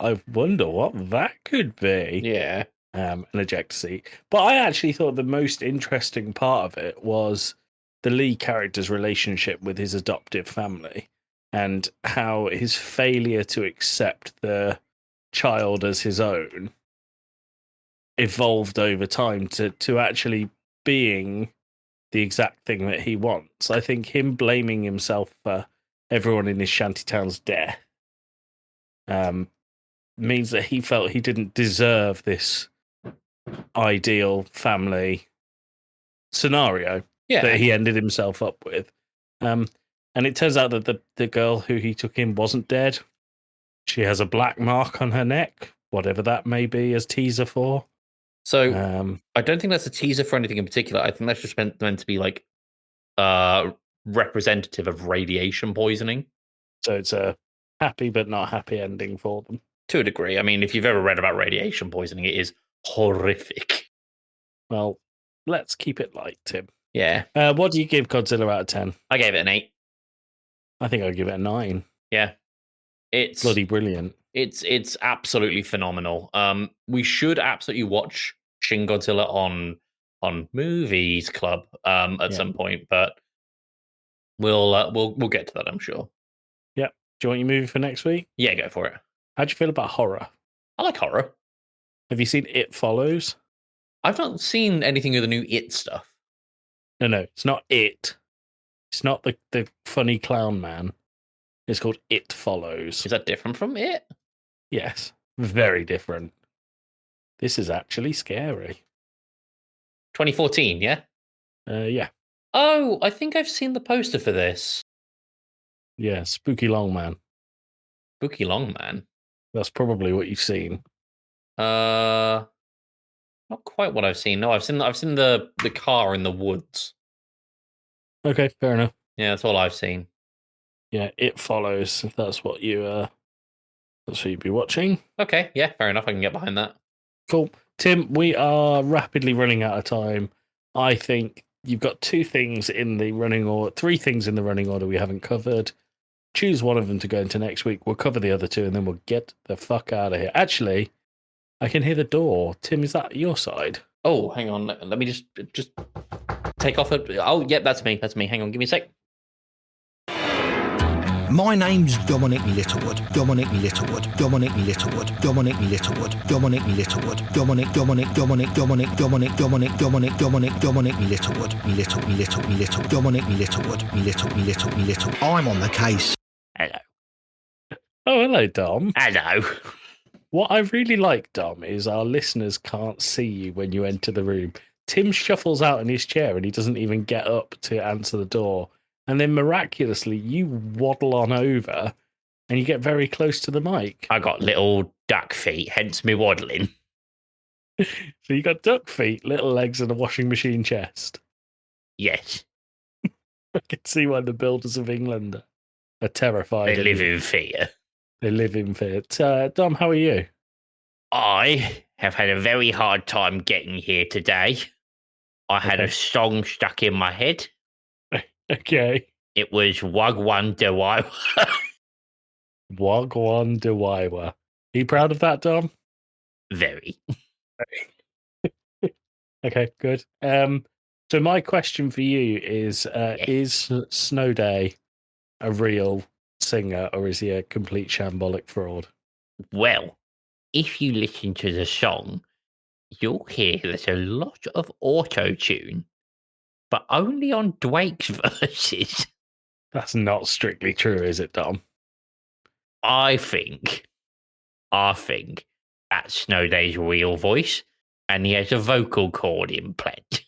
I wonder what that could be. Yeah. An ejector seat. But I actually thought the most interesting part of it was the lead character's relationship with his adoptive family. and how his failure to accept the child as his own evolved over time to actually being the exact thing that he wants. I think him blaming himself for everyone in his shantytown's death means that he felt he didn't deserve this ideal family scenario that he ended himself up with. And it turns out that the girl who he took in wasn't dead. She has a black mark on her neck, whatever that may be as teaser for. So I don't think that's a teaser for anything in particular. I think that's just meant to be like representative of radiation poisoning. So it's a happy but not happy ending for them. To a degree. I mean, if you've ever read about radiation poisoning, it is horrific. Well, let's keep it light, Tim. Yeah. What do you give Godzilla out of 10? I gave it an 8. I think I'd give it a 9. Yeah. It's bloody brilliant. It's absolutely phenomenal. We should absolutely watch Shin Godzilla on Movies Club at some point, but we'll get to that, I'm sure. Yep. Do you want your movie for next week? Yeah, go for it. How do you feel about horror? I like horror. Have you seen It Follows? I've not seen anything of the new It stuff. No, it's not It. It's not the funny clown man. It's called It Follows. Is that different from It? Yes, very different. This is actually scary. 2014, yeah? Yeah. Oh, I think I've seen the poster for this. Yeah, Spooky Long Man. Spooky Long Man? That's probably what you've seen. Not quite what I've seen. No, I've seen the car in the woods. Okay, fair enough. Yeah, that's all I've seen. Yeah, It Follows. If that's what you'd be watching. Okay, yeah, fair enough. I can get behind that. Cool. Tim, we are rapidly running out of time. I think you've got 3 things in the running order we haven't covered. Choose one of them to go into next week. We'll cover the other 2 and then we'll get the fuck out of here. Actually, I can hear the door. Tim, is that your side? Oh, hang on. Let me just take off it. Oh, yep, that's me. That's me. Hang on, give me a sec. My name's Dominic Littlewood. Dominic Littlewood. Dominic Littlewood. Dominic Littlewood. Dominic Littlewood. Dominic Dominic Dominic Dominic Dominic Dominic Dominic Dominic Dominic Littlewood. Little Dominic Littlewood. Little. I'm on the case. Hello. Oh, hello, Dom. Hello. What I really like, Dom, is our listeners can't see you when you enter the room. Tim shuffles out in his chair and he doesn't even get up to answer the door. And then miraculously, you waddle on over and you get very close to the mic. I got little duck feet, hence me waddling. So you got duck feet, little legs, and a washing machine chest. Yes. I can see why the builders of England are terrified. They live in fear. They live in fear. Dom, how are you? I have had a very hard time getting here today. I had a song stuck in my head. Okay. It was Wagwan Delilah. Wagwan Delilah. Are you proud of that, Dom? Very. Okay, good. So my question for you is Snow Day a real singer or is he a complete shambolic fraud? Well, if you listen to the song, you'll hear there's a lot of auto-tune, but only on Drake's verses. That's not strictly true, is it, Dom? I think that's Snow Day's real voice, and he has a vocal cord implant.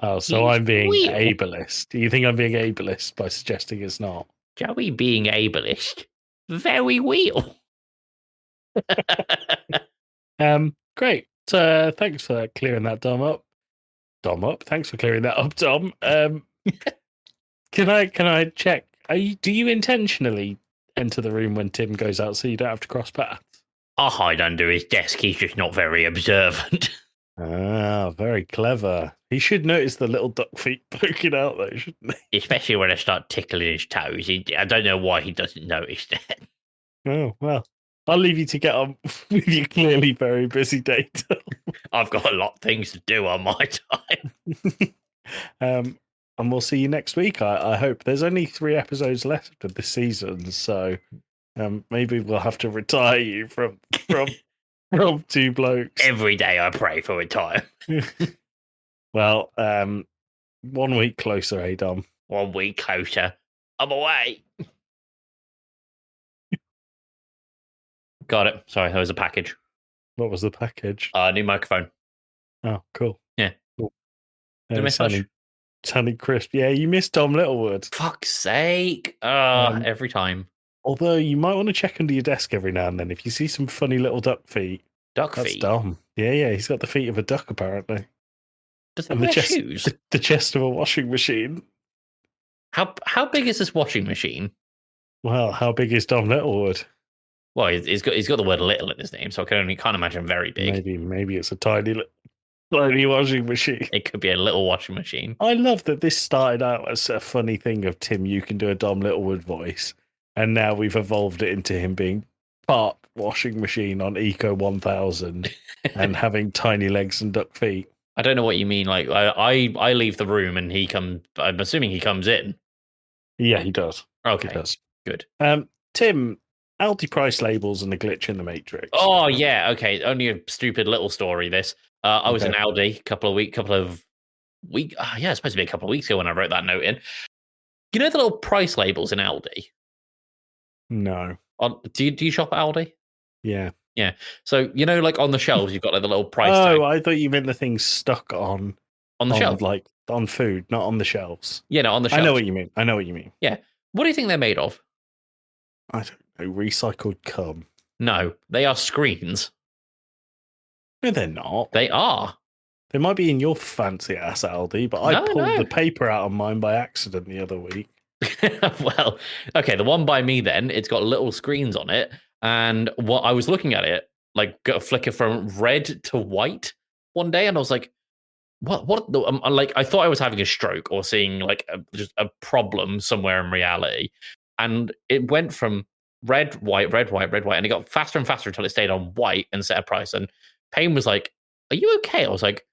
Oh, so I'm being ableist. Do you think I'm being ableist by suggesting it's not? Joey being ableist? Very real. Great. Thanks for clearing that Dom up. Thanks for clearing that up, Dom. Can I check? Do you intentionally enter the room when Tim goes out so you don't have to cross paths? I'll hide under his desk. He's just not very observant. Ah, very clever. He should notice the little duck feet poking out, though, shouldn't he? Especially when I start tickling his toes. I don't know why he doesn't notice that. Oh, well. I'll leave you to get on with your clearly very busy day, Tom. I've got a lot of things to do on my time. and we'll see you next week. I hope. There's only 3 episodes left of this season, so maybe we'll have to retire you from from Two Blokes. Every day I pray for retire. Well, 1 week closer, hey Dom. 1 week closer. I'm away. Got it. Sorry, that was a package. What was the package? New microphone. Oh, cool. Yeah. Cool. Did I miss much? Sounding crisp. Yeah, you missed Tom Littlewood. Fuck's sake. Every time. Although you might want to check under your desk every now and then if you see some funny little duck feet. Duck That's feet. Dom. Yeah, he's got the feet of a duck apparently. Does he And wear the chest, shoes? the chest of a washing machine. How big is this washing machine? Well, how big is Dom Littlewood? Well, he's got the word little in his name, so I can't imagine very big. Maybe it's a tiny washing machine. It could be a little washing machine. I love that this started out as a funny thing of Tim, you can do a Dom Littlewood voice, and now we've evolved it into him being part washing machine on Eco 1000 and having tiny legs and duck feet. I don't know what you mean. Like I leave the room and I'm assuming he comes in. Yeah, he does. Okay, He does. good. Tim, Aldi price labels and a glitch in the Matrix. Oh yeah, okay. Only a stupid little story. This. I was in Aldi a couple of weeks. Yeah, it's supposed to be a couple of weeks ago when I wrote that note in. You know the little price labels in Aldi? No. Do you shop at Aldi? Yeah. Yeah. So you know, like on the shelves, you've got like the little price Oh, tag I thought you meant the things stuck on the shelf, like on food, not on the shelves. Yeah, no, on the shelf. I know what you mean. Yeah. What do you think they're made of? I don't know. Recycled cum. No, they are screens. No, they're not. They are. They might be in your fancy ass Aldi, but I pulled the paper out of mine by accident the other week. Well, okay, the one by me then, it's got little screens on it. And what I was looking at it, like got a flicker from red to white one day, and I was like, what? Like, I thought I was having a stroke or seeing like just a problem somewhere in reality. And it went from red, white, and it got faster and faster until it stayed on white and set a price. And Payne was like, "Are you okay?" I was like,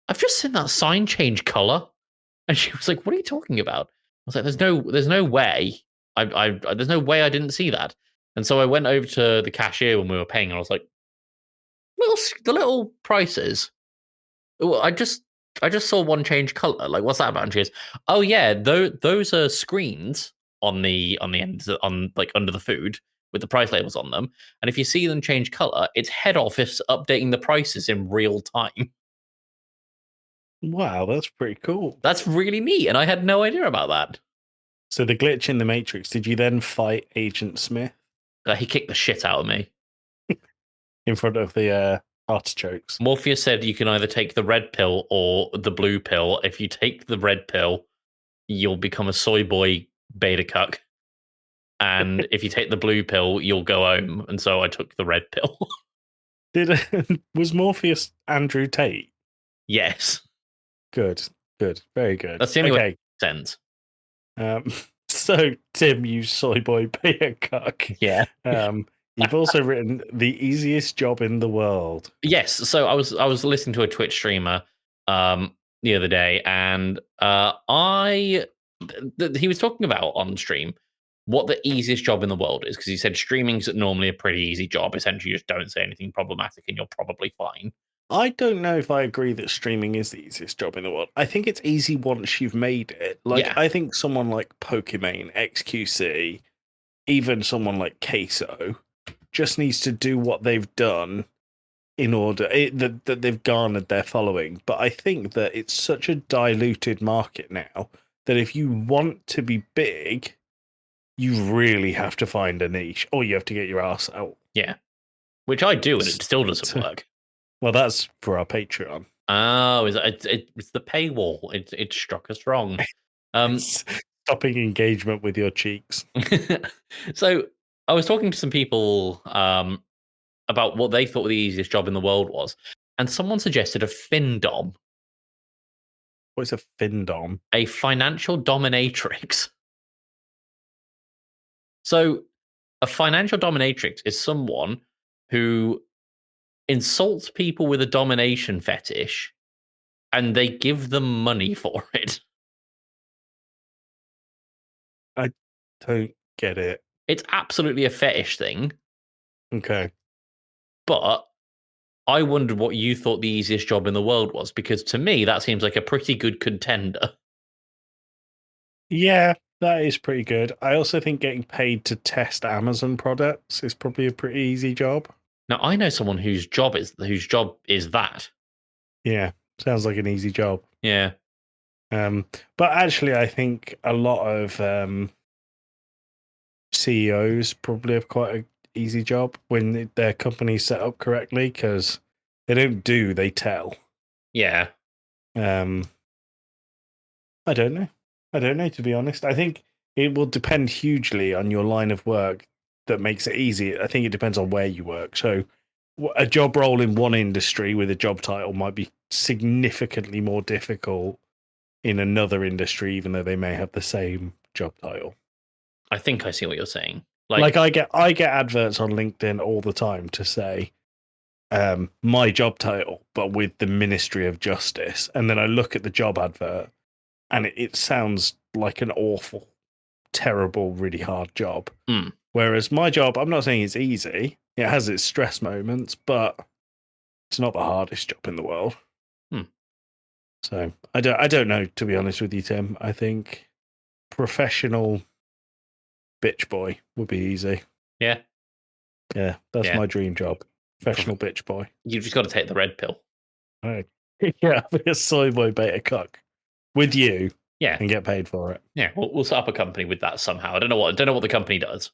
"I've just seen that sign change color," and she was like, "What are you talking about?" I was like, "There's no way. There's no way I didn't see that." And so I went over to the cashier when we were paying, and I was like, the little prices. I just saw one change color. Like, what's that about?" And she goes, "Oh yeah, those are screens on the ends, on like under the food with the price labels on them. And if you see them change color, it's head office updating the prices in real time." Wow, that's pretty cool. That's really neat, and I had no idea about that. So the glitch in the Matrix, did you then fight Agent Smith? He kicked the shit out of me. In front of the artichokes. Morpheus said you can either take the red pill or the blue pill. If you take the red pill, you'll become a soy boy beta cuck. And if you take the blue pill, you'll go home. And so I took the red pill. Was Morpheus Andrew Tate? Yes. Good. Very good. That's the only way it makes sense. So, Tim, you soy boy beta cuck. Yeah. You've also written the easiest job in the world. Yes. So I was listening to a Twitch streamer the other day, and he was talking about on stream what the easiest job in the world is, because he said streaming's normally a pretty easy job. Essentially, you just don't say anything problematic and you're probably fine. I don't know if I agree that streaming is the easiest job in the world. I think it's easy once you've made it. Like, I think someone like Pokimane, XQC, even someone like Queso just needs to do what they've done in order that they've garnered their following. But I think that it's such a diluted market now that if you want to be big, you really have to find a niche, or you have to get your ass out. Yeah. Which I do, and it still doesn't work. Well, that's for our Patreon. Oh, it's the paywall. It struck us wrong. Stopping engagement with your cheeks. So I was talking to some people about what they thought the easiest job in the world was, and someone suggested a findom. What's a findom? A financial dominatrix. So a financial dominatrix is someone who insults people with a domination fetish, and they give them money for it. I don't get it. It's absolutely a fetish thing, Okay. but I wondered what you thought the easiest job in the world was, because to me that seems like a pretty good contender. Yeah, that is pretty good. I also think getting paid to test Amazon products is probably a pretty easy job. Now I know someone whose job is that. Yeah, sounds like an easy job. Yeah. But actually, I think a lot of CEOs probably have quite an easy job when their company's set up correctly, because they don't do, they tell. Yeah. I don't know. I don't know, to be honest. I think it will depend hugely on your line of work that makes it easy. I think it depends on where you work. So a job role in one industry with a job title might be significantly more difficult in another industry, even though they may have the same job title. I think I see what you're saying. Like I get adverts on LinkedIn all the time to say my job title, but with the Ministry of Justice. And then I look at the job advert and it sounds like an awful, terrible, really hard job. Mm. Whereas my job, I'm not saying it's easy. It has its stress moments, but it's not the hardest job in the world. Mm. So I don't know, to be honest with you, Tim. I think professional bitch boy would be easy. Yeah. Yeah, that's my dream job. Professional bitch boy. You've just got to take the red pill. Right. Yeah, I'll be a soy boy beta cuck with you. Yeah. And get paid for it. Yeah, we'll set up a company with that somehow. I don't know what the company does.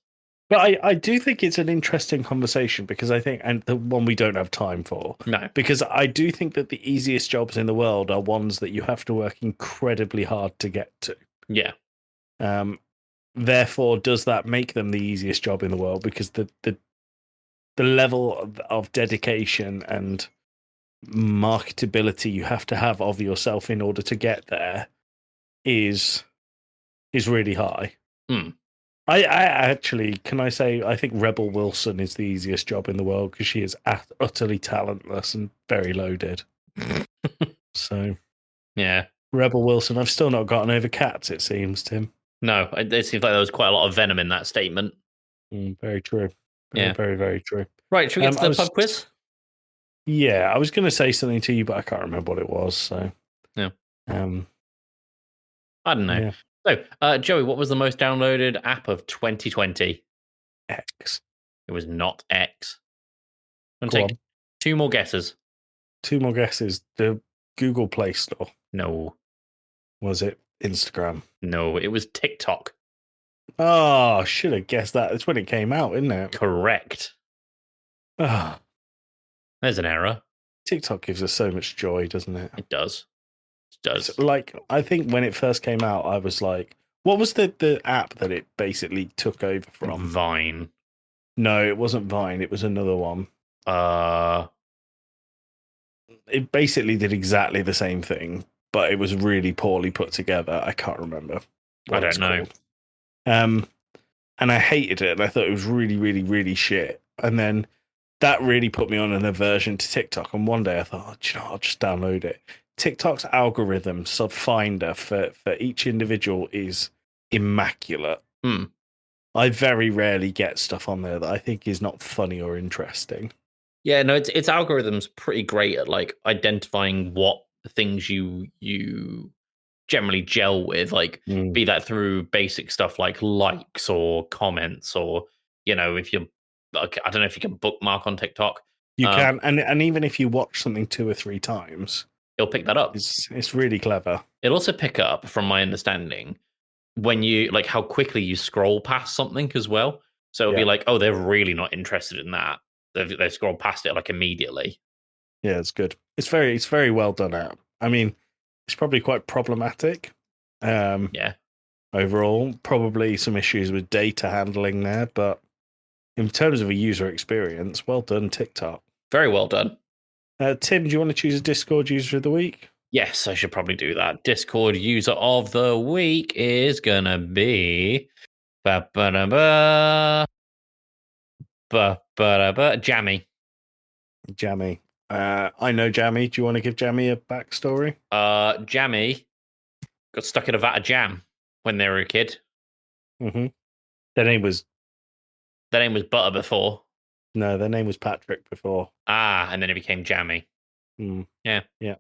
But I do think it's an interesting conversation, because I think, and the one we don't have time for. No. Because I do think that the easiest jobs in the world are ones that you have to work incredibly hard to get to. Yeah. Therefore, does that make them the easiest job in the world? Because the level of dedication and marketability you have to have of yourself in order to get there is really high. Mm. I actually, can I say, I think Rebel Wilson is the easiest job in the world, because she is utterly talentless and very loaded. So, yeah. Rebel Wilson, I've still not gotten over cats, it seems, Tim. No, it seems like there was quite a lot of venom in that statement. Very true. Yeah. Very, very true. Right, should we get to the pub quiz? Yeah, I was going to say something to you, but I can't remember what it was. So, yeah. I don't know. Yeah. So, Joey, what was the most downloaded app of 2020? X. It was not X. I'm Go take 2 more guesses. 2 more guesses. The Google Play Store. No. Was it Instagram? No, it was TikTok. Oh, should have guessed that. It's when it came out, isn't it? Correct. Oh. There's an error. TikTok gives us so much joy, doesn't it? It does. It does. Like, I think when it first came out, I was like, what was the app that it basically took over from? Vine. No, it wasn't Vine. It was another one. It basically did exactly the same thing, but it was really poorly put together. I can't remember. I don't know. And I hated it. And I thought it was really, really, really shit. And then that really put me on an aversion to TikTok. And one day I thought, I'll just download it. TikTok's algorithm finder for each individual is immaculate. Mm. I very rarely get stuff on there that I think is not funny or interesting. Yeah, no, its algorithm's pretty great at like identifying what things you generally gel with, like be that through basic stuff like likes or comments, or if you're, I don't know if you can bookmark on TikTok. You can, and even if you watch something 2 or 3 times, it'll pick that up. It's really clever. It'll also pick up, from my understanding, when you like how quickly you scroll past something as well. So it'll be like, oh, they're really not interested in that. They scroll past it like immediately. Yeah, it's good. It's very well done app. I mean, it's probably quite problematic. Yeah. Overall, probably some issues with data handling there, but in terms of a user experience, well done, TikTok. Very well done. Tim, do you want to choose a Discord user of the week? Yes, I should probably do that. Discord user of the week is gonna be Jammy. Jammy. I know Jammy. Do you want to give Jammy a backstory? Jammy got stuck in a vat of jam when they were a kid. Mm-hmm. Their name was Butter before. No, their name was Patrick before. And then it became Jammy. Mm. Yeah. Yeah.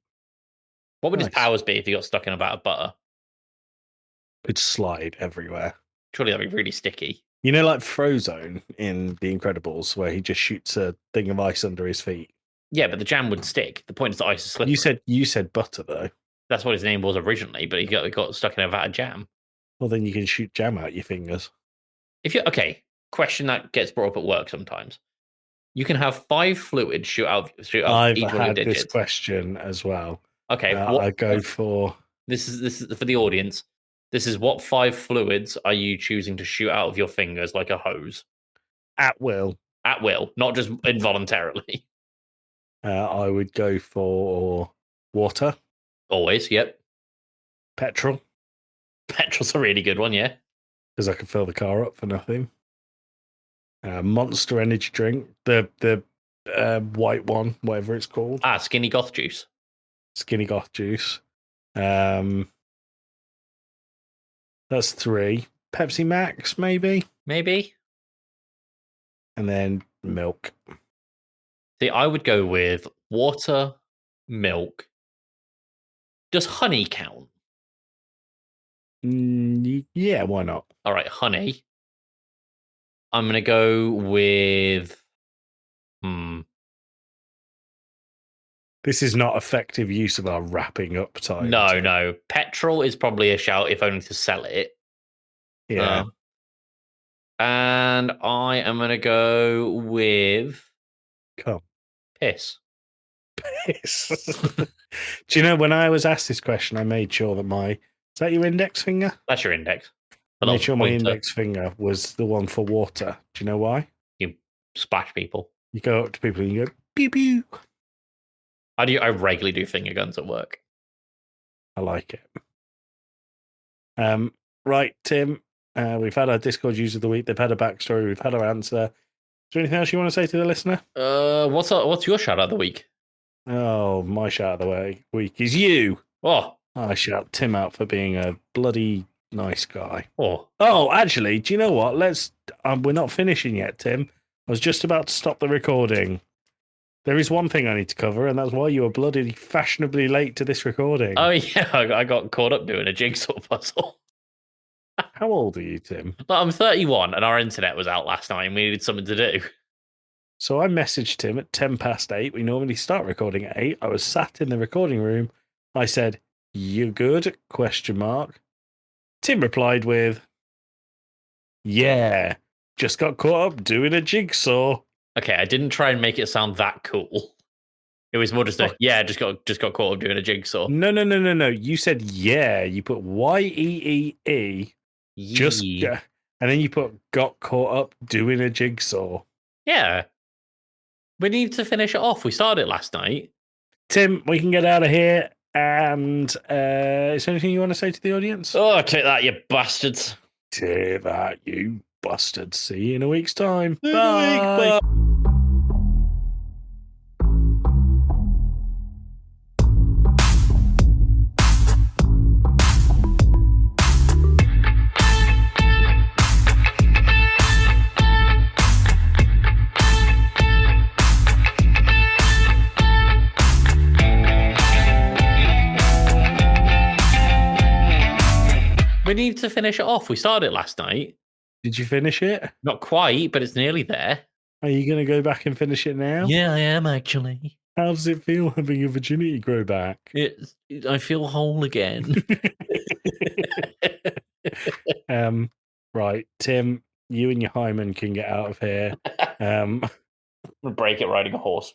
What would his Nice. powers be if he got stuck in a vat of butter? It'd slide everywhere. Surely that'd be really sticky. You know, like Frozone in The Incredibles, where he just shoots a thing of ice under his feet. Yeah, but the jam would stick. The point is the ice is slippery. You said butter though. That's what his name was originally, but he got stuck in a vat of jam. Well, then you can shoot jam out your fingers. If you question that gets brought up at work sometimes. You can have 5 fluids shoot out I've each one of your had digits. this question as well. Okay, I go for this is for the audience. This is what 5 fluids are you choosing to shoot out of your fingers like a hose? at will. At will, not just involuntarily. I would go for water, Always, yep. petrol, Petrol's a really good one, yeah. because I can fill the car up for nothing. Monster energy drink, the white one, whatever it's called. Skinny goth juice. Skinny goth juice. That's 3. Pepsi Max, maybe. Maybe. And then milk. See, I would go with water, milk. Does honey count? Yeah, why not? All right, honey. I'm going to go with... This is not effective use of our wrapping up time. No. Petrol is probably a shout, if only to sell it. Yeah. And I am going to go with... Piss. Piss. Do you know, when I was asked this question, I made sure that is that your index finger? That's your index. I made sure my index finger was the one for water. Do you know why? You splash people. You go up to people and you go, pew pew. I regularly do finger guns at work. I like it. Right, Tim. We've had our Discord user of the week. They've had a backstory. We've had our answer. Is there anything else you want to say to the listener? What's your shout out of the week? Oh, my shout of the week is you. Oh, I shout Tim out for being a bloody nice guy. Oh, actually, do you know what? We're not finishing yet, Tim. I was just about to stop the recording. There is one thing I need to cover, and that's why you were bloody fashionably late to this recording. Oh, yeah, I got caught up doing a jigsaw puzzle. How old are you, Tim? I'm 31, and our internet was out last night, and we needed something to do. So I messaged him at 8:10. We normally start recording at 8. I was sat in the recording room. I said, "You good?" ? Tim replied with, "Yeah, just got caught up doing a jigsaw." Okay, I didn't try and make it sound that cool. It was more just just got caught up doing a jigsaw. No. You said yeah. You put YEEE. Just and then you put got caught up doing a jigsaw. Yeah. We need to finish it off. We started last night. Tim, we can get out of here. And is there anything you want to say to the audience? Oh, take that, you bastards. Take that, you bastards. See you in a week's time. Bye. We need to finish it off. We started last night. Did you finish it? Not quite, but it's nearly there. Are you going to go back and finish it now? Yeah, I am actually. How does it feel having your virginity grow back? I feel whole again. Right, Tim, you and your hymen can get out of here. I'm gonna break it riding a horse.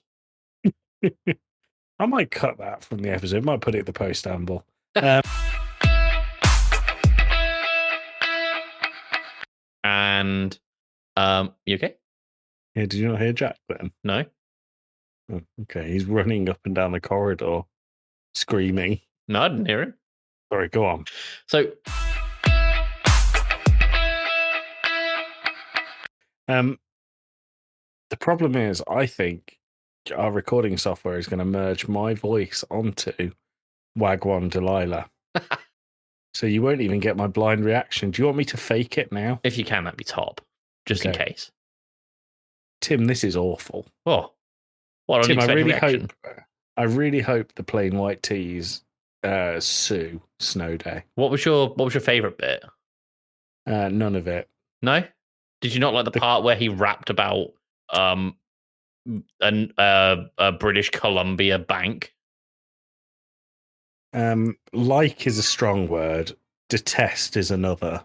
I might cut that from the episode. Might put it at the post amble. And you okay? Yeah, did you not hear Jack then? No. Oh, okay, he's running up and down the corridor, screaming. No, I didn't hear him. Sorry, go on. So, the problem is, I think our recording software is going to merge my voice onto Wagwan Delilah. So you won't even get my blind reaction. Do you want me to fake it now? If you can, that'd be top, just in Okay. case. Tim, this is awful. Oh, what an Tim, unexpected reaction. I really hope the plain white tees sue Snow Day. What was your favorite bit? None of it. No? Did you not like the part where he rapped about a British Columbia bank? Like is a strong word. Detest is another.